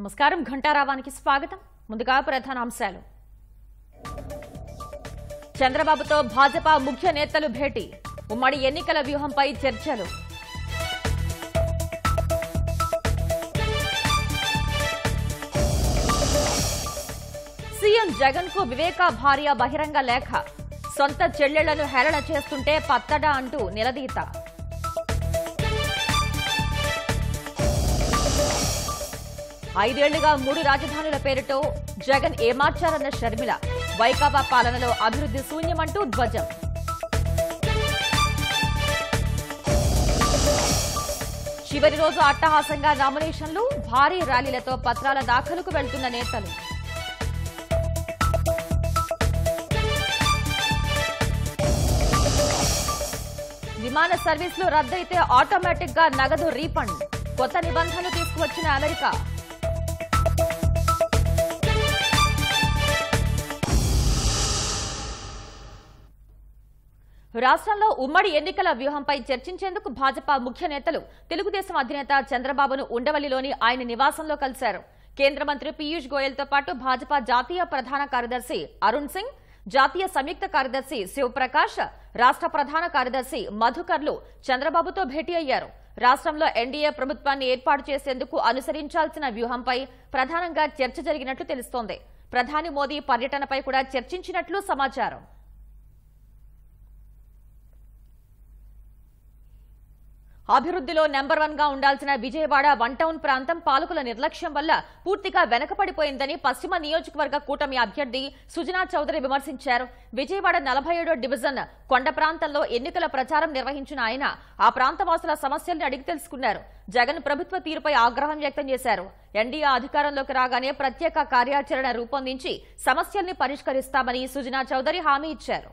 నమస్కారం ఘంటారావానికి స్వాగతం. ముందుగా ప్రధానాంశాలు. చంద్రబాబుతో భాజపా ముఖ్య నేతలు భేటీ. ఉమ్మడి ఎన్నికల వ్యూహంపై చర్చలు. సీఎం జగన్ కు వివేక భార్య బహిరంగ లేఖ. సొంత చెల్లెళ్లను హేళన చేస్తుంటే పత్తడా అంటూ నిలదీత. 5 ఏళ్లుగా 3 రాజధానుల పేరుతో జగన్ ఏమార్చారన్న షర్మిల. వైకాపా పాలనలో అభివృద్ధి శూన్యమంటూ ధ్వజం. చివరి రోజు అట్టహాసంగా నామినేషన్లు, భారీ ర్యాలీలతో పత్రాల దాఖలుకు వెళ్తున్న నేతలు. విమాన సర్వీసులు రద్దయితే ఆటోమేటిక్ గా నగదు రీఫండ్. కొత్త నిబంధనలు తీసుకువచ్చిన అమెరికా. రాష్ట్రంలో ఉమ్మడి ఎన్నికల వ్యూహంపై చర్చించేందుకు భాజపా ముఖ్య నేతలు తెలుగుదేశం అధినేత చంద్రబాబును ఉండవల్లిలోని ఆయన నివాసంలో కలిశారు. కేంద్ర మంత్రి పీయూష్ గోయల్తో పాటు భాజపా జాతీయ ప్రధాన కార్యదర్శి అరుణ్ సింగ్, జాతీయ సంయుక్త కార్యదర్శి శివప్రకాష్, రాష్ట్ర ప్రధాన కార్యదర్శి మధుకర్లు చంద్రబాబుతో భేటీ అయ్యారు. రాష్ట్రంలో ఎన్డీఏ ప్రభుత్వాన్ని ఏర్పాటు చేసేందుకు అనుసరించాల్సిన వ్యూహంపై ప్రధానంగా చర్చ జరిగినట్లు తెలుస్తోంది. ప్రధాని మోదీ పర్యటనపై కూడా చర్చించినట్లు సమాచారం. అభివృద్ధిలో నెంబర్ 1 గా ఉండాల్సిన విజయవాడ 1 టౌన్ ప్రాంతం పాలకుల నిర్లక్ష్యం వల్ల పూర్తిగా వెనకపడిపోయిందని పశ్చిమ నియోజకవర్గ కూటమి అభ్యర్థి సుజనా చౌదరి విమర్శించారు. విజయవాడ 47వ డివిజన్ కొండ ప్రాంతంలో ఎన్నికల ప్రచారం నిర్వహించిన ఆయన ఆ ప్రాంతవాసుల సమస్యల్ని అడిగి తెలుసుకున్నారు. జగన్ ప్రభుత్వ తీరుపై ఆగ్రహం వ్యక్తం చేశారు. ఎన్డీఏ అధికారంలోకి రాగానే ప్రత్యేక కార్యాచరణ రూపొందించి సమస్యల్ని పరిష్కరిస్తామని సుజనా చౌదరి హామీ ఇచ్చారు.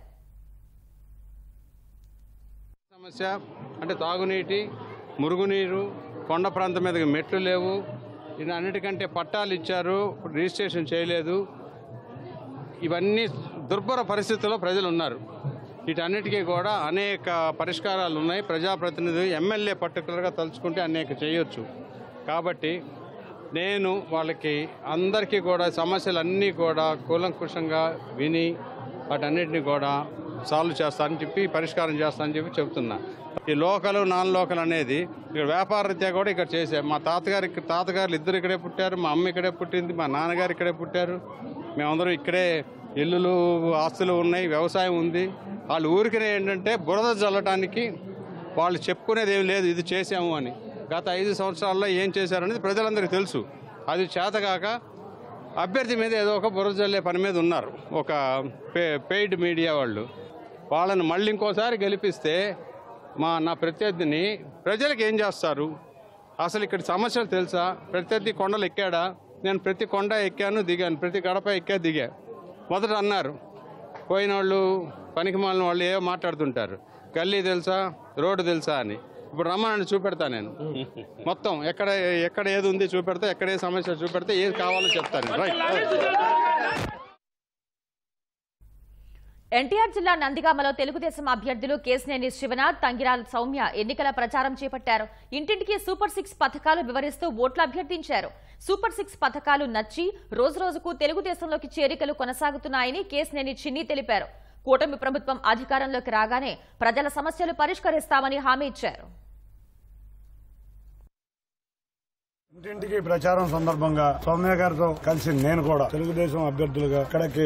సమస్య అంటే తాగునీటి, మురుగునీరు, కొండ ప్రాంతం మీద మెట్లు లేవు. ఇది అన్నిటికంటే పట్టాలు ఇచ్చారు, రిజిస్ట్రేషన్ చేయలేదు. ఇవన్నీ దుర్భర పరిస్థితుల్లో ప్రజలు ఉన్నారు. వీటన్నిటికీ కూడా అనేక పరిష్కారాలు ఉన్నాయి. ప్రజాప్రతినిధి ఎమ్మెల్యే పర్టికులర్గా తలుచుకుంటే అనేక చేయొచ్చు. కాబట్టి నేను వాళ్ళకి అందరికీ కూడా సమస్యలన్నీ కూడా కూలంకుషంగా విని వాటన్నిటిని కూడా సాల్వ్ చేస్తానని చెప్పి, పరిష్కారం చేస్తానని చెప్పి చెప్తున్నా. ఈ లోకలు నాన్ లోకల్ అనేది ఇక్కడ వ్యాపార రీత్యా కూడా ఇక్కడ చేశారు. మా తాతగారు ఇద్దరు ఇక్కడే పుట్టారు, మా అమ్మ ఇక్కడే పుట్టింది, మా నాన్నగారు ఇక్కడే పుట్టారు. మేమందరం ఇక్కడే ఇల్లులు, ఆస్తులు ఉన్నాయి, వ్యవసాయం ఉంది. వాళ్ళు ఊరికనే ఏంటంటే బురద చల్లటానికి వాళ్ళు చెప్పుకునేది ఏం లేదు ఇది చేసాము అని. గత 5 సంవత్సరాల్లో ఏం చేశారనేది ప్రజలందరికీ తెలుసు. అది చేతగాక అభ్యర్థి మీద ఏదో ఒక బురద చల్లే పని మీద ఉన్నారు ఒక పెయిడ్ మీడియా వాళ్ళు. వాళ్ళని మళ్ళీ ఇంకోసారి గెలిపిస్తే నా ప్రత్యర్థిని ప్రజలకు ఏం చేస్తారు? అసలు ఇక్కడ సమస్యలు తెలుసా? ప్రత్యర్థి కొండలు ఎక్కాడా? నేను ప్రతి కొండ ఎక్కాను, దిగాను, ప్రతి గడప ఎక్కా దిగా. మొదట అన్నారు పోయిన వాళ్ళు, పనికి మాలిన వాళ్ళు ఏవో మాట్లాడుతుంటారు, గల్లీ తెలుసా, రోడ్డు తెలుసా అని. ఇప్పుడు రమ్మని చూపెడతా నేను మొత్తం ఎక్కడ ఏది ఉంది చూపెడతా, ఎక్కడ ఏ సమస్య చూపెడితే ఏది కావాలో చెప్తాను. రైట్. ఎన్టీఆర్ జిల్లా నందిగామలో తెలుగుదేశం అభ్యర్థులు కేశినేని శివనాథ్, తంగిరాల సౌమ్య ఎన్నికల ప్రచారం చేపట్టారు. ఇంటింటికి సూపర్ 6 పథకాలు వివరిస్తూ ఓట్లు అభ్యర్థించారు. సూపర్ 6 పథకాలు నచ్చి రోజురోజుకు తెలుగుదేశంలోకి చేరికలు కొనసాగుతున్నాయని కేశినేని చిన్ని తెలిపారు. కూటమి ప్రభుత్వం అధికారంలోకి రాగానే ప్రజల సమస్యలు పరిష్కరిస్తామని హామీ ఇచ్చారు. ఇంటింటికి ప్రచారం సందర్భంగా సౌమ్య గారితో కలిసి నేను కూడా తెలుగుదేశం అభ్యర్థులుగా ఇక్కడికి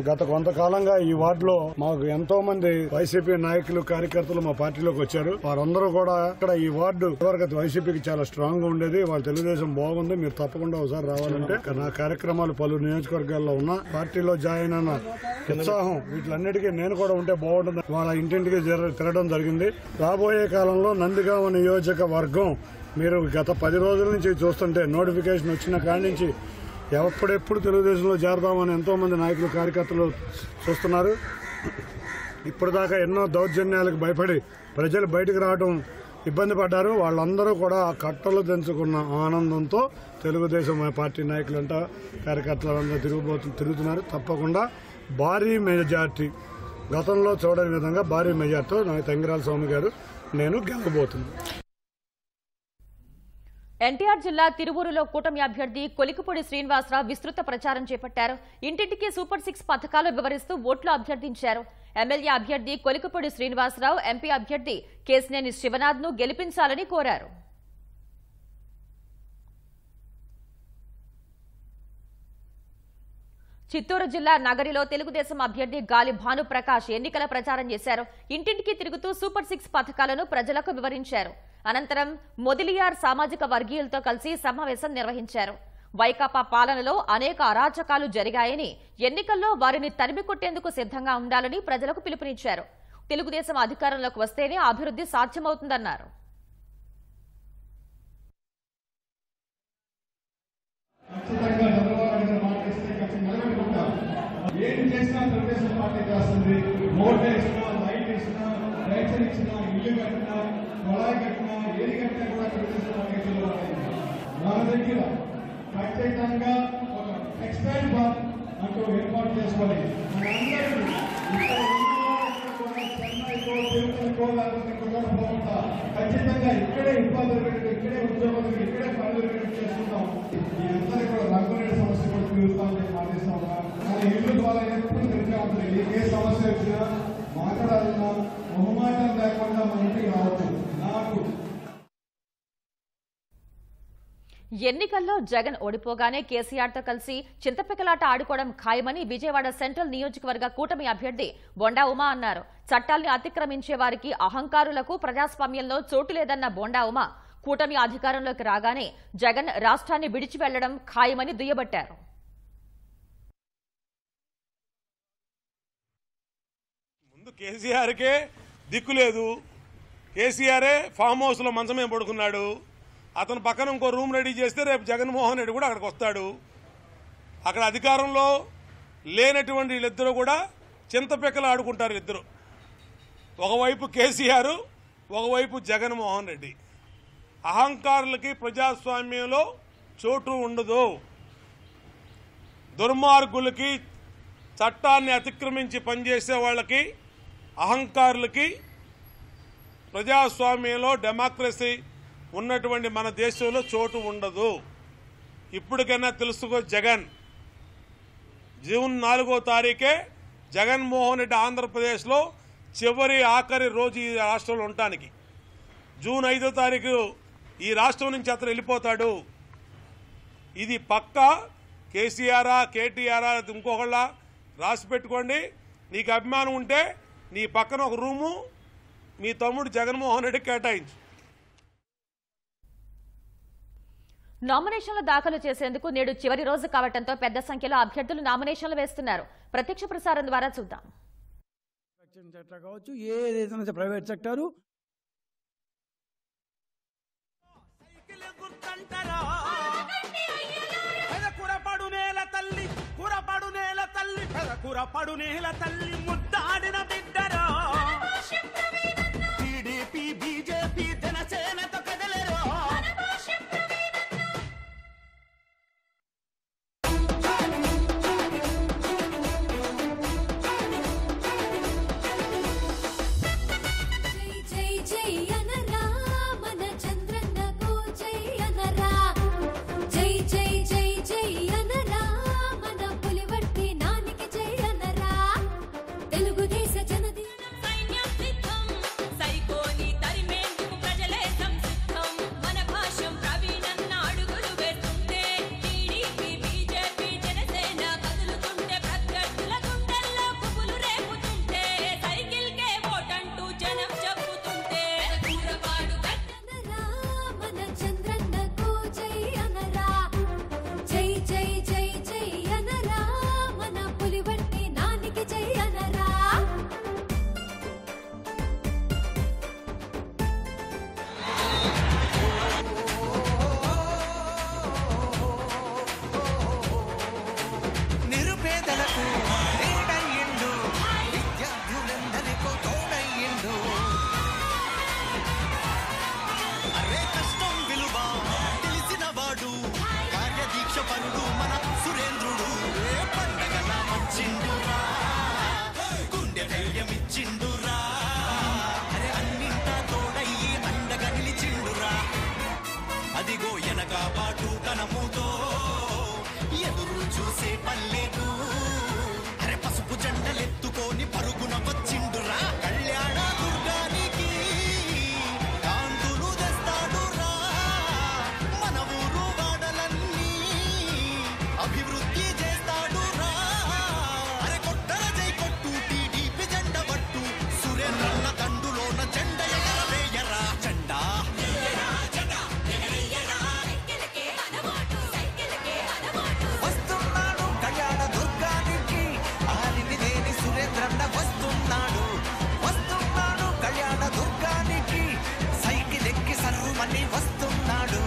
గత కొంతకాలంగా ఈ వార్డులో మాకు ఎంతో మంది వైసీపీ నాయకులు, కార్యకర్తలు మా పార్టీలోకి వచ్చారు. వారందరూ కూడా ఇక్కడ ఈ వార్డు ఇదివరకు వైసీపీకి చాలా స్ట్రాంగ్ గా ఉండేది, వాళ్ళ తెలుగుదేశం బాగుంది, మీరు తప్పకుండా ఒకసారి రావాలంటే నా కార్యక్రమాలు పలు నియోజకవర్గాల్లో ఉన్న పార్టీలో జాయిన్ అయిన ఉత్సాహం వీటిలన్నిటికీ నేను కూడా ఉంటే బాగుంటుంది. వాళ్ళ ఇంటింటికి తిరగడం జరిగింది. రాబోయే కాలంలో నందిగామ నియోజకవర్గం మీరు గత 10 రోజుల నుంచి చూస్తుంటే నోటిఫికేషన్ వచ్చిన కాడి నుంచి ఎప్పుడెప్పుడు తెలుగుదేశంలో చేరదామని ఎంతో మంది నాయకులు, కార్యకర్తలు చూస్తున్నారు. ఇప్పటిదాకా ఎన్నో దౌర్జన్యాలకు భయపడి ప్రజలు బయటకు రావడం ఇబ్బంది పడ్డారు. వాళ్ళందరూ కూడా కట్టలు తెంచుకున్న ఆనందంతో తెలుగుదేశం పార్టీ నాయకులంతా, కార్యకర్తలంతా తిరుగుతున్నారు. తప్పకుండా భారీ మెజార్టీ, గతంలో చూడని విధంగా భారీ మెజార్టీతో తంగిరాల స్వామి గారు నేను గెలవబోతున్నాను. ఎన్టీఆర్ జిల్లా తిరువూరులో కూటమి అభ్యర్థి కొలికిపూడి శ్రీనివాసరావు విస్తృత ప్రచారం చేపట్టారు. ఇంటింటికి సూపర్ 6 పథకాలు వివరిస్తూ ఓట్లు అభ్యర్థించారు. ఎమ్మెల్యే అభ్యర్థి కొలికిపూడి శ్రీనివాసరావు, ఎంపీ అభ్యర్థి కేశినేని శివనాథ్ ను గెలిపించాలని కోరారు. చిత్తూరు జిల్లా నగరిలో తెలుగుదేశం అభ్యర్థి గాలి భానుప్రకాష్ ఎన్నికల ప్రచారం చేశారు. ఇంటింటికి తిరుగుతూ సూపర్ 6 పథకాలను ప్రజలకు వివరించారు. అనంతరం మొదిలియార్ సామాజిక వర్గీయులతో కలిసి సమావేశం నిర్వహించారు. వైకాపా పాలనలో అనేక అరాచకాలు జరిగాయని, ఎన్నికల్లో వారిని తరిమి కొట్టేందుకు సిద్ధంగా ఉండాలని ప్రజలకు పిలుపునిచ్చారు. తెలుగుదేశం అధికారంలోకి వస్తేనే అభివృద్ధి సాధ్యమవుతుందన్నారు. మన దగ్గర ప్రత్యేకంగా ఒక టెక్స్టైల్ పార్క్ అంటూ ఏర్పాటు చేసుకొని చెన్నైకో తిరుపతికో లేకపోతే కుదరపోకుండా ఖచ్చితంగా ఇక్కడే ఉపాధి ఇక్కడే ఉద్యోగులు ఇక్కడే పనులు చేసుకుంటాం. ఈ అందరి కూడా రంగులేని సమస్య కూడా తీరుస్తామని మానేస్తాం. కానీ ఇల్లు ద్వారా ఎప్పుడు తెలిసే ఉంటుంది. ఏ సమస్య వచ్చినా మాట్లాడాలన్నా మొహమాటం లేకుండా మన ఇంటికి రావచ్చు. నాకు ఎన్నికల్లో జగన్ ఓడిపోగానే కేసీఆర్ తో కలిసి చింతపిక్కలాట ఆడుకోవడం ఖాయమని విజయవాడ సెంట్రల్ నియోజకవర్గ కూటమి అభ్యర్థి బొండా ఉమా అన్నారు. చట్టాల్ని అతిక్రమించే వారికి, అహంకారులకు ప్రజాస్వామ్యంలో చోటు లేదన్న బొండా ఉమా కూటమి అధికారంలోకి రాగానే జగన్ రాష్ట్రాన్ని విడిచి వెళ్లడం ఖాయమని దుయ్యబట్టారు. ముందు కేసీఆర్కే దిక్కు లేదు. కేసీఆరే ఫామ్ హౌస్ లో మంచమే పడుకున్నాడు. అతను పక్కన ఇంకో రూమ్ రెడీ చేస్తే రేపు జగన్మోహన్ రెడ్డి కూడా అక్కడికి వస్తాడు. అక్కడ అధికారంలో లేనటువంటి వీళ్ళిద్దరూ కూడా చింతపిక్కలు ఆడుకుంటారు. ఇద్దరు, ఒకవైపు కేసీఆర్, ఒకవైపు జగన్మోహన్ రెడ్డి. అహంకారులకి ప్రజాస్వామ్యంలో చోటు ఉండదు. దుర్మార్గులకి, చట్టాన్ని అతిక్రమించి పనిచేసే వాళ్ళకి, అహంకారులకి ప్రజాస్వామ్యంలో, డెమోక్రసీ ఉన్నటువంటి మన దేశంలో చోటు ఉండదు. ఇప్పటికైనా తెలుసుకో. జగన్ జూన్ 4వ తారీఖే జగన్మోహన్ రెడ్డి ఆంధ్రప్రదేశ్లో ఆఖరి రోజు ఈ రాష్ట్రంలో ఉండటానికి. జూన్ 5వ తారీఖు ఈ రాష్ట్రం నుంచి అతను వెళ్ళిపోతాడు. ఇది పక్కా. కేసీఆరా, కేటీఆరా, ఇంకొకళ్ళ రాసి పెట్టుకోండి. నీకు అభిమానం ఉంటే నీ పక్కన ఒక రూము మీ తమ్ముడు జగన్మోహన్ రెడ్డి కేటాయించు. నామినేషన్లు దాఖలు చేసేందుకు నేడు చివరి రోజు కావడంతో పెద్ద సంఖ్యలో అభ్యర్థులు నామినేషన్లు వేస్తున్నారు. ప్రత్యక్ష ప్రసారం ద్వారా చూద్దాం. సెక్టర్ కావచ్చు, ఏదైతే ప్రైవేట్ సెక్టారు ముద్దాడిన బిడ్డరా టీడీపీ, బీజేపీ, జనసేనతో కదలరు. అదిగో పల్లెకు అరే పసుపు జెండలెత్తుకొని పరుగున వచ్చిండురా కళ్యాణ దుర్గానికి కాంతులు తెస్తాడు రా మన ఊరు వాడలన్నీ అభివృద్ధి చేస్తాడు రా అరే కొట్టర జై కొట్టు టీడీపీ జెండ పట్టు సురేంద్రన్న తండులోన జెండ ఎగరవేయరా జెండా వస్తున్నాడు కళ్యాణ దుర్గానికి ఆలివిదేని సురేంద్రన్న వస్తున్నాడు కళ్యాణ దుర్గానికి సైకిల్ ఎక్కి సర్రుమని వస్తున్నాడు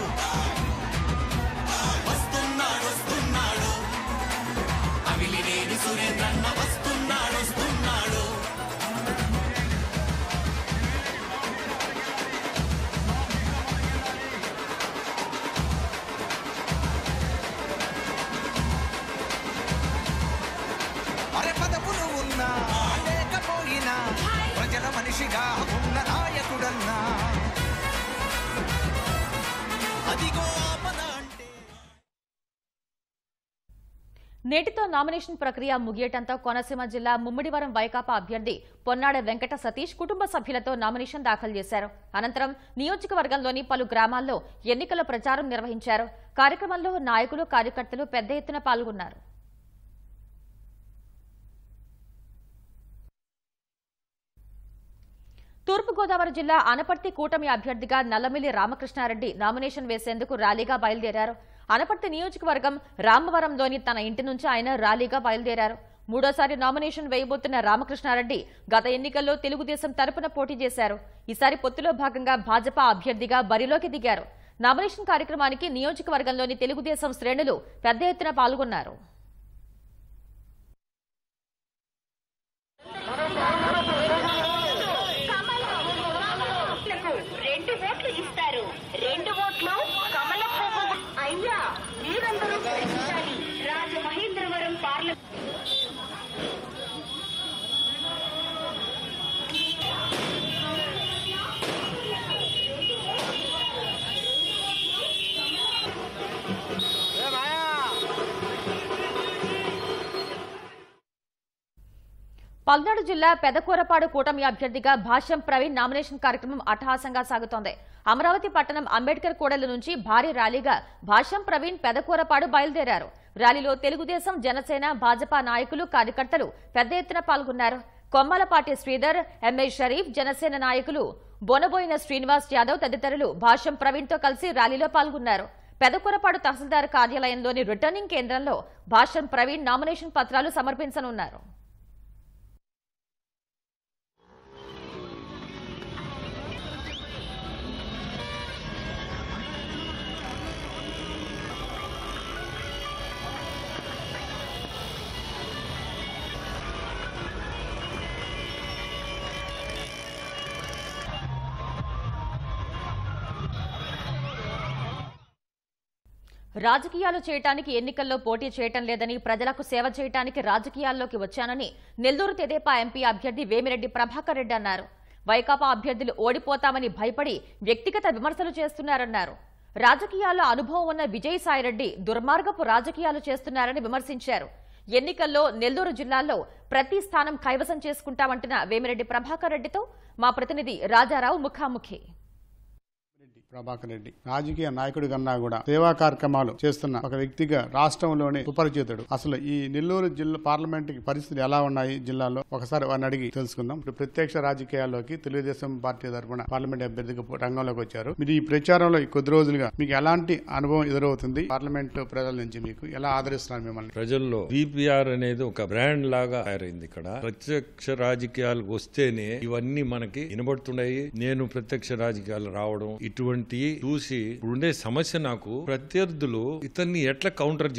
అవిలిదేని సురేంద్రన్న వస్తున్నాడు అరే పదవులు ఉన్నా లేకపోయినా ప్రజల మనిషిగా ఉన్న నాయకుడన్నా అదిగో ఆపద అంటే నేటితో నామినేషన్ ప్రక్రియ ముగియటంతో కోనసీమ జిల్లా ముమ్మిడివరం వైకాపా అభ్యర్థి పొన్నాడ వెంకట సతీష్ కుటుంబ సభ్యులతో నామినేషన్ దాఖలు చేశారు. అనంతరం నియోజకవర్గంలోని పలు గ్రామాల్లో ఎన్నికల ప్రచారం నిర్వహించారు. కార్యక్రమంలో నాయకులు కార్యకర్తలు పెద్ద ఎత్తున పాల్గొన్నారు. తూర్పుగోదావరి జిల్లా అనపర్తి కూటమి అభ్యర్థిగా నల్లమిల్లి రామకృష్ణారెడ్డి నామినేషన్ వేసేందుకు ర్యాలీగా బయలుదేరారు. అనపర్తి నియోజకవర్గం రామవరంలోని తన ఇంటి నుంచి ఆయన ర్యాలీగా బయలుదేరారు. మూడోసారి నామినేషన్ వేయబోతున్న రామకృష్ణారెడ్డి గత ఎన్నికల్లో తెలుగుదేశం తరపున పోటీ చేశారు. ఈసారి పొత్తులో భాగంగా భాజపా అభ్యర్థిగా బరిలోకి దిగారు. నామినేషన్ కార్యక్రమానికి నియోజకవర్గంలోని తెలుగుదేశం శ్రేణులు పెద్ద ఎత్తున పాల్గొన్నారు. పల్నాడు జిల్లా పెదకూరపాడు కూటమి అభ్యర్థిగా భాష్యం ప్రవీణ్ నామినేషన్ కార్యక్రమం అట్టహాసంగా సాగుతోంది. అమరావతి పట్టణం అంబేద్కర్ కూడలి నుంచి భారీ ర్యాలీగా భాష్యం ప్రవీణ్ పెదకూరపాడు బయలుదేరారు. ర్యాలీలో తెలుగుదేశం, జనసేన, భాజపా నాయకులు, కార్యకర్తలు పెద్ద ఎత్తున పాల్గొన్నారు. కొమ్మలపాటి శ్రీధర్, ఎంఏ షరీఫ్, జనసేన నాయకులు బొనబోయిన శ్రీనివాస్ యాదవ్ తదితరులు భాష్యం ప్రవీణ్ తో కలిసి ర్యాలీలో పాల్గొన్నారు. పెదకూరపాడు తహసీల్దార్ కార్యాలయంలోని రిటర్నింగ్ కేంద్రంలో భాష్యం ప్రవీణ్ నామినేషన్ పత్రాలు సమర్పించనున్నారు. రాజకీయాలు చేయటానికి ఎన్నికల్లో పోటీ చేయటం లేదని, ప్రజలకు సేవ చేయటానికి రాజకీయాల్లోకి వచ్చానని నెల్లూరు తెదేపా ఎంపీ అభ్యర్థి వేమిరెడ్డి ప్రభాకర్ రెడ్డి అన్నారు. వైకాపా అభ్యర్థులు ఓడిపోతామని భయపడి వ్యక్తిగత విమర్శలు చేస్తున్నారన్నారు. రాజకీయాల్లో అనుభవం ఉన్న విజయసాయిరెడ్డి దుర్మార్గపు రాజకీయాలు చేస్తున్నారని విమర్శించారు. ఎన్నికల్లో నెల్లూరు జిల్లాలో ప్రతి స్థానం కైవసం చేసుకుంటామంటున్న వేమిరెడ్డి ప్రభాకర్ రెడ్డితో మా ప్రతినిధి రాజారావు ముఖాముఖి. ప్రభాకర్ రెడ్డి రాజకీయ నాయకుడి కన్నా కూడా సేవా కార్యక్రమాలు చేస్తున్న ఒక వ్యక్తిగా రాష్ట్రంలోనే సుపరిచితుడు. అసలు ఈ నెల్లూరు జిల్లా పార్లమెంట్ పరిస్థితులు ఎలా ఉన్నాయి జిల్లాలో ఒకసారి వారిని అడిగి తెలుసుకుందాం. ఇప్పుడు ప్రత్యక్ష రాజకీయాల్లోకి తెలుగుదేశం పార్టీ తరఫున పార్లమెంట్ అభ్యర్థిగా రంగంలోకి వచ్చారు. మీరు ఈ ప్రచారంలో ఈ కొద్ది రోజులుగా మీకు ఎలాంటి అనుభవం ఎదురవుతుంది? పార్లమెంట్ ప్రజల నుంచి మీకు ఎలా ఆదరిస్తున్నారు మిమ్మల్ని? ప్రజల్లో బీపీఆర్ అనేది ఒక బ్రాండ్ లాగా తయారైంది. ఇక్కడ ప్రత్యక్ష రాజకీయాలకు వస్తేనే ఇవన్నీ మనకి వినబడుతున్నాయి. నేను ప్రత్యక్ష రాజకీయాలు రావడం ఇటువంటి చూసి ఉండే సమస్య నాకు ప్రత్యర్థులు ఇతన్ని ఎట్లా కౌంటర్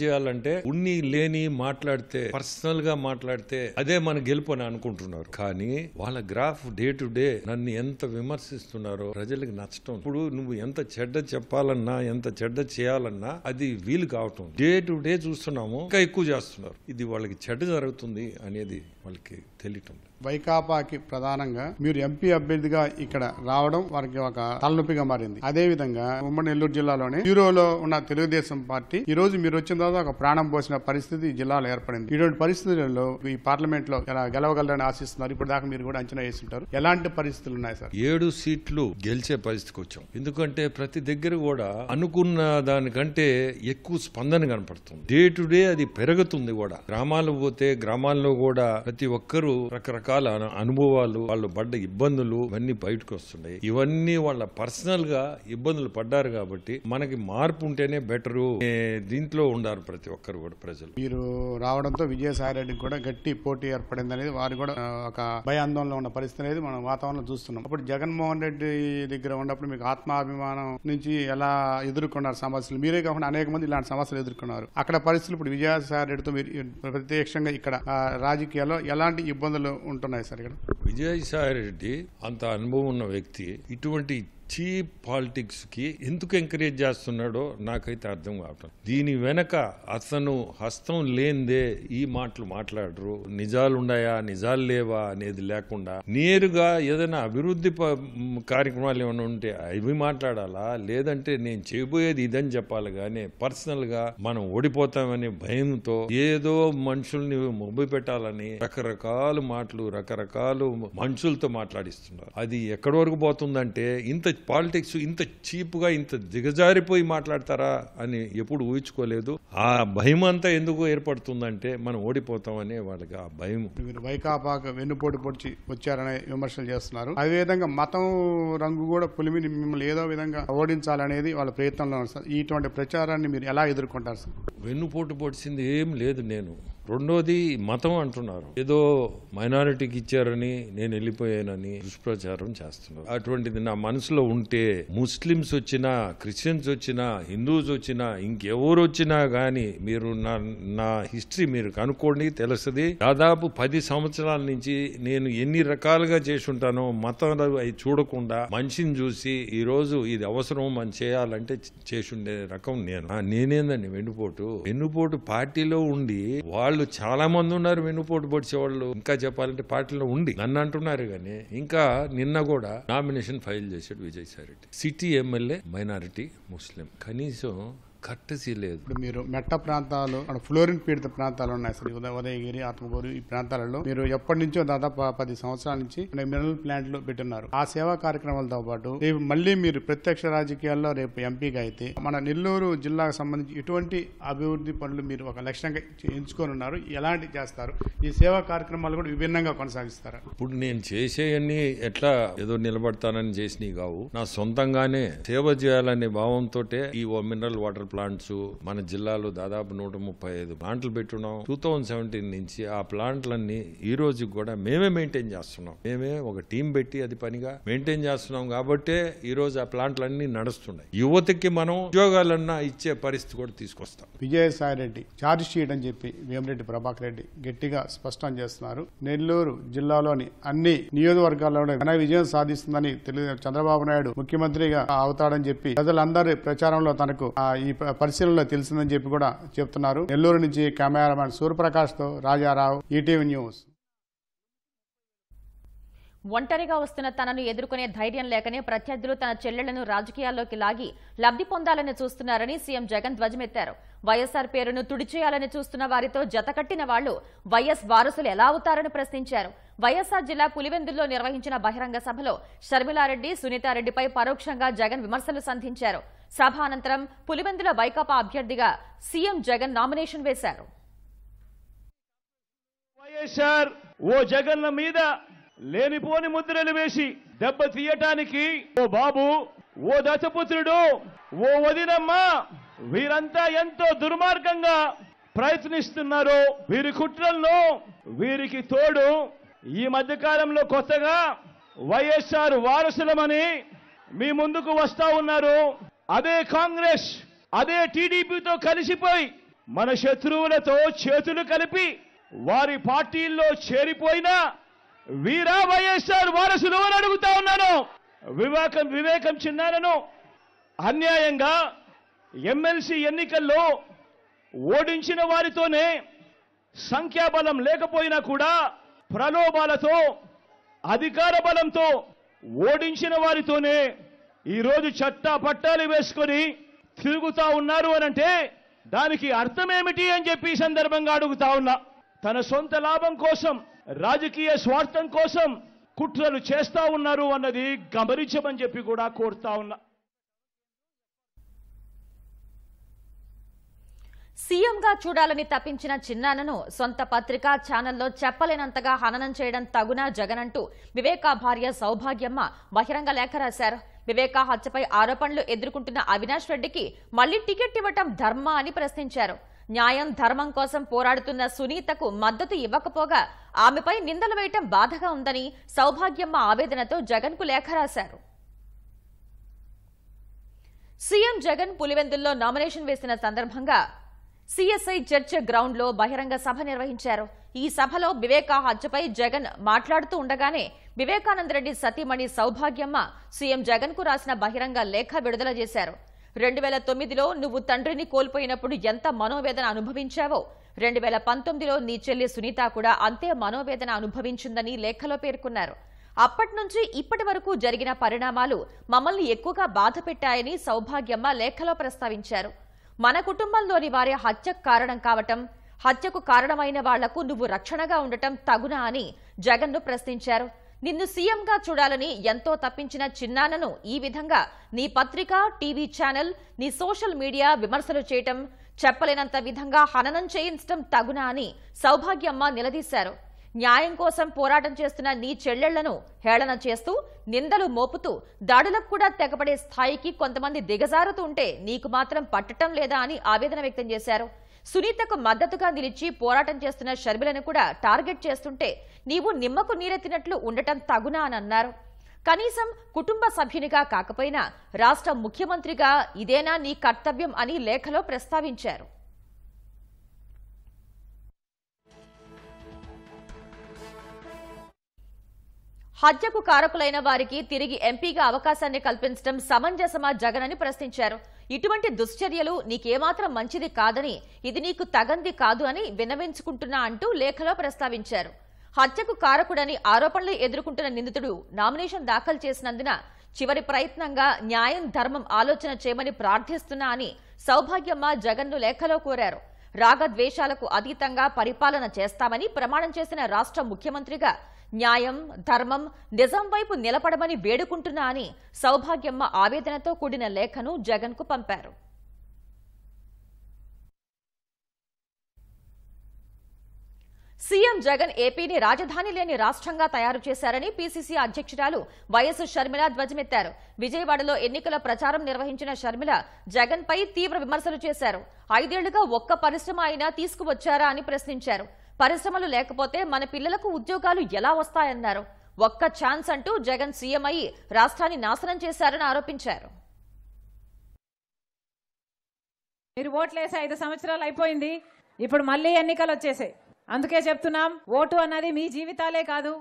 చేయాలంటే ఉన్ని లేని మాట్లాడితే పర్సనల్ గా మాట్లాడితే అదే మన గెలుపు అని అనుకుంటున్నారు. కానీ వాళ్ళ గ్రాఫ్ డే టు డే నన్ను ఎంత విమర్శిస్తున్నారో ప్రజలకు నచ్చటం. ఇప్పుడు నువ్వు ఎంత చెడ్డ చెప్పాలన్నా ఎంత చెడ్డ చేయాలన్నా అది వీలు కావటం. డే టు డే చూస్తున్నాము, ఇంకా ఎక్కువ చేస్తున్నారు. ఇది వాళ్ళకి చెడ్డ జరుగుతుంది అనేది వాళ్ళకి తెలియటం. వైకాపాకి ప్రధానంగా మీరు ఎంపీ అభ్యర్థిగా ఇక్కడ రావడం వారికి ఒక తలనొప్పిగా మారింది. అదే విధంగా ఉమ్మడి నెల్లూరు జిల్లాలోనే బ్యూరోలో ఉన్న తెలుగుదేశం పార్టీ ఈ రోజు మీరు వచ్చిన తర్వాత ఒక ప్రాణం పోసిన పరిస్థితి ఈ జిల్లాలో ఏర్పడింది. ఇటువంటి పరిస్థితుల్లో ఈ పార్లమెంట్ లో ఎలా గెలవగలరని ఆశిస్తున్నారు. ఇప్పుడు దాకా మీరు కూడా అంచనా వేస్తుంటారు. ఎలాంటి పరిస్థితులు ఉన్నాయి సార్? 7 సీట్లు గెలిచే పరిస్థితికి వచ్చాం. ఎందుకంటే ప్రతి దగ్గర కూడా అనుకున్న దానికంటే ఎక్కువ స్పందన కనపడుతుంది. డే టు డే అది పెరుగుతుంది కూడా. గ్రామాలకు పోతే గ్రామాల్లో కూడా ప్రతి ఒక్కరూ రకరకాల అనుభవాలు, వాళ్ళు పడ్డ ఇబ్బందులు ఇవన్నీ బయటకు వస్తున్నాయి. ఇవన్నీ వాళ్ళ పర్సనల్ గా ఇబ్బందులు పడ్డారు కాబట్టి మనకి మార్పు ఉంటేనే బెటరు దీంట్లో ఉండారు ప్రతి ఒక్కరు కూడా ప్రజలు. మీరు రావడంతో విజయసాయి రెడ్డికి కూడా గట్టి పోటీ ఏర్పడింది అనేది వారు కూడా ఒక భయాందోళనలో ఉన్న పరిస్థితి అనేది మనం వాతావరణం చూస్తున్నాం. అప్పుడు జగన్మోహన్ రెడ్డి దగ్గర ఉన్నప్పుడు మీకు ఆత్మాభిమానం నుంచి ఎలా ఎదుర్కొన్నారు సమస్యలు? మీరే కాకుండా అనేక మంది ఇలాంటి సమస్యలు ఎదుర్కొన్నారు. అక్కడ పరిస్థితులు ఇప్పుడు విజయసాయి రెడ్డితో మీరు ప్రత్యక్షంగా ఇక్కడ రాజకీయాల్లో ఎలాంటి ఇబ్బందులు ఉంటున్నాయి సార్? ఇక్కడ విజయసాయి రెడ్డి అంత అనుభవం ఉన్న వ్యక్తి ఇటువంటి చీప్ పాలిటిక్స్ కి ఎందుకు ఎంకరేజ్ చేస్తున్నాడో నాకైతే అర్థం కావటం. దీని వెనక అతను హస్తం లేనిదే ఈ మాటలు మాట్లాడరు. నిజాలు ఉన్నాయా నిజాలు లేవా అనేది లేకుండా నేరుగా ఏదైనా అభివృద్ధి కార్యక్రమాలు ఏమైనా ఉంటే అవి మాట్లాడాలా, లేదంటే నేను చేయబోయేది ఇదని చెప్పాలి. కానీ పర్సనల్ గా మనం ఓడిపోతామనే భయంతో ఏదో మనుషుల్ని మొబ్బి పెట్టాలని రకరకాల మాటలు రకరకాల మనుషులతో మాట్లాడిస్తున్నారు. అది ఎక్కడి వరకు పోతుందంటే ఇంత పాలిటిక్స్ ఇంత చీప్ గా ఇంత దిగజారిపోయి మాట్లాడతారా అని ఎప్పుడు ఊహించుకోలేదు. ఆ భయం అంతా ఎందుకు ఏర్పడుతుందంటే మనం ఓడిపోతామనే వాళ్ళకి ఆ భయం. మీరు వైకాపాకు వెన్నుపోటు పొడిచి వచ్చారనే విమర్శలు చేస్తున్నారు. అదేవిధంగా మతం రంగు కూడా పులిమిని మిమ్మల్ని ఏదో విధంగా ఓడించాలనేది వాళ్ళ ప్రయత్నంలో ఉంది సార్. ఇటువంటి ప్రచారాన్ని మీరు ఎలా ఎదుర్కొంటారు సార్? వెన్నుపోటు పొడిచింది ఏం లేదు. నేను రెండోది మతం అంటున్నారు. ఏదో మైనారిటీకి ఇచ్చారని నేను వెళ్ళిపోయానని దుష్ప్రచారం చేస్తున్నారు. అటువంటిది నా మనసులో ఉంటే ముస్లిమ్స్ వచ్చినా క్రిస్టియన్స్ వచ్చినా హిందూస్ వచ్చినా ఇంకెవరు వచ్చినా గానీ మీరు నా హిస్టరీ మీరు కనుక్కోండి తెలుస్తుంది. దాదాపు 10 సంవత్సరాల నుంచి నేను ఎన్ని రకాలుగా చేసి ఉంటానో మతాలు అవి చూడకుండా మనిషిని చూసి ఈ రోజు ఇది అవసరం మనం చేయాలంటే చేసుండే రకం నేనేందండి వెన్నుపోటు పార్టీలో ఉండి వాళ్ళు చాలా మంది ఉన్నారు వెన్నుపోటు పొడిచేవాళ్ళు. ఇంకా చెప్పాలంటే పార్టీలో ఉండి నన్ను అంటున్నారు కానీ ఇంకా నిన్న కూడా నామినేషన్ ఫైల్ చేశాడు Vijayasai Reddy. City MLA minority ముస్లిం. కనీసం కట్టసి లేదు. ఇప్పుడు మీరు మెట్ట ప్రాంతాలు ఫ్లోరిన్ పీడిత ప్రాంతాలు ఉన్నాయి సార్. ఉదయగిరి ఆత్మకూరు ఈ ప్రాంతాలలో మీరు ఎప్పటి నుంచో దాదాపు 10 సంవత్సరాల నుంచి మినరల్ ప్లాంట్లు పెట్టున్నారు. ఆ సేవా కార్యక్రమాలతో పాటు రేపు మళ్ళీ మీరు ప్రత్యక్ష రాజకీయాల్లో రేపు ఎంపీగా అయితే మన నెల్లూరు జిల్లాకు సంబంధించి ఎటువంటి అభివృద్ధి పనులు మీరు ఒక లక్ష్యంగా ఎంచుకొని ఉన్నారు? ఎలాంటి చేస్తారు? ఈ సేవా కార్యక్రమాలు కూడా విభిన్నంగా కొనసాగిస్తారా? ఇప్పుడు నేను చేసేయన్నీ ఎట్లా ఏదో నిలబడతానని చేసినవి కావు. నా సొంతంగానే సేవ చేయాలనే భావంతో ఈ మినరల్ వాటర్ ప్లాంట్స్ మన జిల్లాలో దాదాపు 135 ప్లాంట్లు పెట్టున్నాం. 2017 నుంచి ఆ ప్లాంట్లన్నీ ఈ రోజు కూడా మేమే మెయింటైన్ చేస్తున్నాం. మేమే ఒక టీం పెట్టి అది పనిగా మెయింటైన్ చేస్తున్నాం కాబట్టే ఈ రోజు ఆ ప్లాంట్లన్నీ నడుస్తున్నాయి. యువతకి మనం ఉద్యోగాలన్నా ఇచ్చే పరిస్థితి కూడా తీసుకొస్తాం. విజయసాయి రెడ్డి ఛార్జ్ షీట్ అని చెప్పి వేమిరెడ్డి ప్రభాకర్ రెడ్డి గట్టిగా స్పష్టం చేస్తున్నారు. నెల్లూరు జిల్లాలోని అన్ని నియోజకవర్గాల్లోనే ఘన విజయం సాధిస్తుందని చంద్రబాబు నాయుడు ముఖ్యమంత్రిగా అవుతాడని చెప్పి ప్రజలందరి ప్రచారంలో తనకు ఈ పరిశీలనలో తెలిసిందని చెప్పి కూడా చెప్తున్నారు. నెల్లూరు నుంచి కెమెరామెన్ సూర్యప్రకాష్ తో రాజారావు, ఈటీవీ న్యూస్. ఒంటరిగా వస్తున్న తనను ఎదుర్కొనే ధైర్యం లేకనే ప్రత్యర్థులు తన చెల్లెళ్లను రాజకీయాల్లోకి లాగి లబ్ధి పొందాలని చూస్తున్నారని సీఎం జగన్ ధ్వజమెత్తారు. వైఎస్ఆర్ పేరును తుడిచేయాలని చూస్తున్న వారితో జతకట్టిన వాళ్లు వైఎస్ వారసులు ఎలా అవుతారని ప్రశ్నించారు. వైఎస్ఆర్ జిల్లా పులివెందుల్లో నిర్వహించిన బహిరంగ సభలో షర్మిలారెడ్డి, సునీతారెడ్డిపై పరోక్షంగా జగన్ విమర్శలు సంధించారు. సభ అనంతరం పులివెందుల వైకాపా అభ్యర్థిగా సీఎం జగన్ నామినేషన్ వేశారు. వైఎస్ఆర్ ఓ జగన్ల మీద లేనిపోని ముద్రలు వేసి దెబ్బ తీయటానికి ఓ బాబు, ఓ దశపుత్రుడు, ఓ వదినమ్మ వీరంతా ఎంతో దుర్మార్గంగా ప్రయత్నిస్తున్నారు. వీరి కుట్రల్లో వీరికి తోడు ఈ మధ్య కాలంలో కొత్తగా వైఎస్ఆర్ వారసులమని మీ ముందుకు వస్తా ఉన్నారు. అదే కాంగ్రెస్, అదే టీడీపీతో కలిసిపోయి మన శత్రువులతో చేతులు కలిపి వారి పార్టీల్లో చేరిపోయినా వీరా వైఎస్ఆర్ వారసులు అని అడుగుతా ఉన్నాను. వివేకం చిన్నారను అన్యాయంగా ఎమ్మెల్సీ ఎన్నికల్లో ఓడించిన వారితోనే సంఖ్యాబలం లేకపోయినా కూడా ప్రలోభాలతో అధికార బలంతో ఓడించిన వారితోనే ఈరోజు పట్టాలు వేసుకొని తిరుగుతా ఉన్నారు అనంటే దానికి అర్థమేమిటి అని చెప్పి ఈ సందర్భంగా అడుగుతా ఉన్నా. తన సొంత లాభం కోసం, రాజకీయ స్వార్థం కోసం కుట్రలు చేస్తా ఉన్నారు అన్నది గమనించమని చెప్పి కూడా కోరుతా ఉన్నా. సీఎంగా చూడాలని తప్పించిన చిన్నాన్నను సొంత పత్రికా ఛానల్లో చెప్పలేనంతగా హననం చేయడం తగునా జగన్ అంటూ వివేకా భార్య సౌభాగ్యమ్మ బహిరంగ లేఖ రాశారు. వివేకా హత్యపై ఆరోపణలు ఎదుర్కొంటున్న అవినాష్ రెడ్డికి మళ్లీ టికెట్ ఇవ్వటం ధర్మ అని ప్రశ్నించారు. న్యాయం ధర్మం కోసం పోరాడుతున్న సునీతకు మద్దతు ఇవ్వకపోగా ఆమెపై నిందలు వేయటం బాధగా ఉందని సౌభాగ్యమ్మ ఆవేదనతో జగన్ కు లేఖ రాశారు. సీఎం జగన్ పులివెందుల్లో నామినేషన్ వేసిన సందర్భంగా సిఎస్ఐ చర్చ్ గ్రౌండ్ లో బహిరంగ సభ నిర్వహించారు. ఈ సభలో వివేకా హత్యపై జగన్ మాట్లాడుతూ ఉండగానే వివేకానందరెడ్డి సతీమణి సౌభాగ్యమ్మ సీఎం జగన్ కు రాసిన బహిరంగ లేఖ విడుదల చేశారు. 2009లో నువ్వు తండ్రిని కోల్పోయినప్పుడు ఎంత మనోవేదన అనుభవించావో 2019లో నీ చెల్లి సునీత కూడా అంతే మనోవేదన అనుభవించిందని లేఖలో పేర్కొన్నారు. అప్పటి నుంచి ఇప్పటి వరకు జరిగిన పరిణామాలు మమ్మల్ని ఎక్కువగా బాధ పెట్టాయని సౌభాగ్యమ్మ లేఖలో ప్రస్తావించారు. మన కుటుంబంలోని వారి హత్యకు కారణం కావటం, హత్యకు కారణమైన వాళ్లకు నువ్వు రక్షణగా ఉండటం తగునా అని జగన్ను ప్రశ్నించారు. నిన్ను సీఎంగా చూడాలని ఎంతో తప్పించిన చిన్నాన్నను ఈ విధంగా నీ పత్రిక, టీవీ ఛానల్, నీ సోషల్ మీడియా విమర్శలు చేయటం, చెప్పలేనంత విధంగా హననం చేయించటం తగునా అని సౌభాగ్యమ్మ నిలదీశారు. న్యాయం కోసం పోరాటం చేస్తున్న నీ చెల్లెళ్లను హేళన చేస్తూ, నిందలు మోపుతూ, దాడులకు కూడా తెగపడే స్థాయికి కొంతమంది దిగజారుతుంటే నీకు మాత్రం పట్టటం లేదా అని ఆవేదన వ్యక్తం చేశారు. సునీతకు మద్దతుగా నిలిచి పోరాటం చేస్తున్న షర్మిలను కూడా టార్గెట్ చేస్తుంటే నీవు నిమ్మకు నీరెత్తినట్లు ఉండటం తగునా అని అన్నారు. కనీసం కుటుంబ సభ్యునిగా కాకపోయినా రాష్ట్ర ముఖ్యమంత్రిగా ఇదేనా నీ కర్తవ్యం అని లేఖలో ప్రస్తావించారు. హత్యకు కారకులైన వారికి తిరిగి ఎంపీగా అవకాశాన్ని కల్పించడం సమంజసమా జగన్ అని ప్రశ్నించారు. ఇటువంటి దుశ్చర్యలు నీకేమాత్రం మంచిది కాదని, ఇది నీకు తగంది కాదు అని విన్నవించుకుంటున్నా అంటూ లేఖలో ప్రస్తావించారు. హత్యకు కారకుడని ఆరోపణలు ఎదుర్కొంటున్న నిందితుడు నామినేషన్ దాఖలు చేసినందున చివరి ప్రయత్నంగా న్యాయం ధర్మం ఆలోచన చేయమని ప్రార్థిస్తున్నా అని సౌభాగ్యమ్మ జగన్ను లేఖలో కోరారు. రాగద్వేషాలకు అతీతంగా పరిపాలన చేస్తామని ప్రమాణం చేసిన రాష్ట్ర ముఖ్యమంత్రిగా న్యాయం ధర్మం నిజం వైపు నిలబడమని వేడుకుంటున్నా అని సౌభాగ్యమ్మ ఆవేదనతో కూడిన లేఖను జగన్ కు పంపారు. సీఎం జగన్ ఏపీని రాజధాని లేని రాష్ట్రంగా తయారు చేశారని పీసీసీ అధ్యక్షురాలు వైఎస్ షర్మిల ధ్వజమెత్తారు. విజయవాడలో ఎన్నికల ప్రచారం నిర్వహించిన షర్మిల జగన్ పై తీవ్ర విమర్శలు చేశారు. 5 ఏళ్లుగా ఒక్క పరిశ్రమ అయినా తీసుకువచ్చారా అని ప్రశ్నించారు. పరిశ్రమలు లేకపోతే మన పిల్లలకు ఉద్యోగాలు ఎలా వస్తాయన్నారు. ఒక్క ఛాన్స్ అంటూ జగన్ సీఎం అయి రాష్ట్రాన్ని నాశనం చేశారని ఆరోపించారు. మీరు ఓట్లేసి 5 సంవత్సరాలు అయిపోయింది, ఇప్పుడు మళ్ళీ ఎన్నికలు వచ్చేసాయి. అందుకే చెప్తున్నాం, ఓటు అన్నది మీ జీవితాలే కాదు,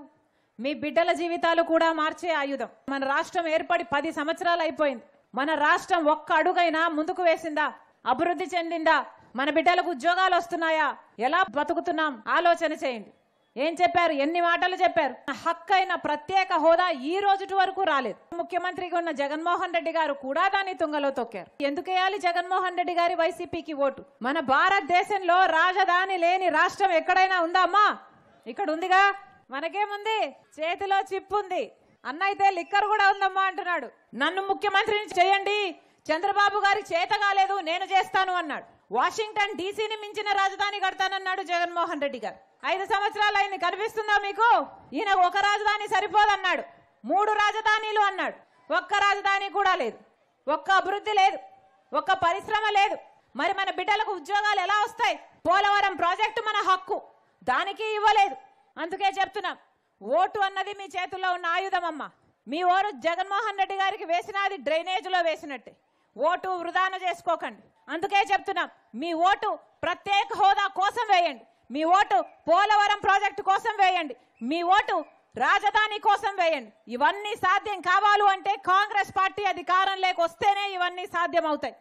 మీ బిడ్డల జీవితాలు కూడా మార్చే ఆయుధం. మన రాష్ట్రం ఏర్పడి 10 సంవత్సరాలు అయిపోయింది. మన రాష్ట్రం ఒక్క అడుగైనా ముందుకు వేసిందా? అభివృద్ధి చెందిందా? మన బిడ్డలకు ఉద్యోగాలు వస్తున్నాయా? ఎలా బతుకుతున్నాం ఆలోచన చేయండి. ఏం చెప్పారు? ఎన్ని మాటలు చెప్పారు. హక్కైన ప్రత్యేక హోదా ఈ రోజు వరకు రాలేదు. ముఖ్యమంత్రిగా ఉన్న జగన్మోహన్ రెడ్డి గారు కూడా దాన్ని తుంగలో తొక్కారు. ఎందుకు వేయాలి జగన్మోహన్ రెడ్డి గారి వైసీపీకి ఓటు? మన భారతదేశంలో రాజధాని లేని రాష్ట్రం ఎక్కడైనా ఉందా అమ్మా? ఇక్కడ ఉందిగా. మనకేముంది? చేతిలో చిప్ ఉంది. అన్న అయితే లిక్కర్ కూడా ఉందమ్మా అంటున్నాడు. నన్ను ముఖ్యమంత్రిని చేయండి, చంద్రబాబు గారి చేత కాలేదు, నేను చేస్తాను అన్నాడు. వాషింగ్టన్ డీసీని మించిన రాజధాని కడతానన్నాడు జగన్మోహన్ రెడ్డి గారు. 5 సంవత్సరాలు ఆయన కనిపిస్తుందా మీకు? ఈయన ఒక రాజధాని సరిపోదన్నాడు, 3 రాజధానీలు అన్నాడు. ఒక్క రాజధాని కూడా లేదు, ఒక్క అభివృద్ధి లేదు, ఒక్క పరిశ్రమ లేదు. మరి మన బిడ్డలకు ఉద్యోగాలు ఎలా వస్తాయి? పోలవరం ప్రాజెక్టు మన హక్కు, దానికి ఇవ్వలేదు. అందుకే చెప్తున్నాం, ఓటు అన్నది మీ చేతుల్లో ఉన్న ఆయుధం అమ్మ. మీ ఓటు జగన్మోహన్ రెడ్డి గారికి వేసినది డ్రైనేజ్ లో వేసినట్టే. ఓటు వృధాను చేసుకోకండి. అందుకే చెప్తున్నాం, మీ ఓటు ప్రత్యేక హోదా కోసం వేయండి, మీ ఓటు పోలవరం ప్రాజెక్టు కోసం వేయండి, మీ ఓటు రాజధాని కోసం వేయండి. ఇవన్నీ సాధ్యం కావాలి అంటే కాంగ్రెస్ పార్టీ అధికారంలోకి వస్తేనే ఇవన్నీ సాధ్యం అవుతాయి.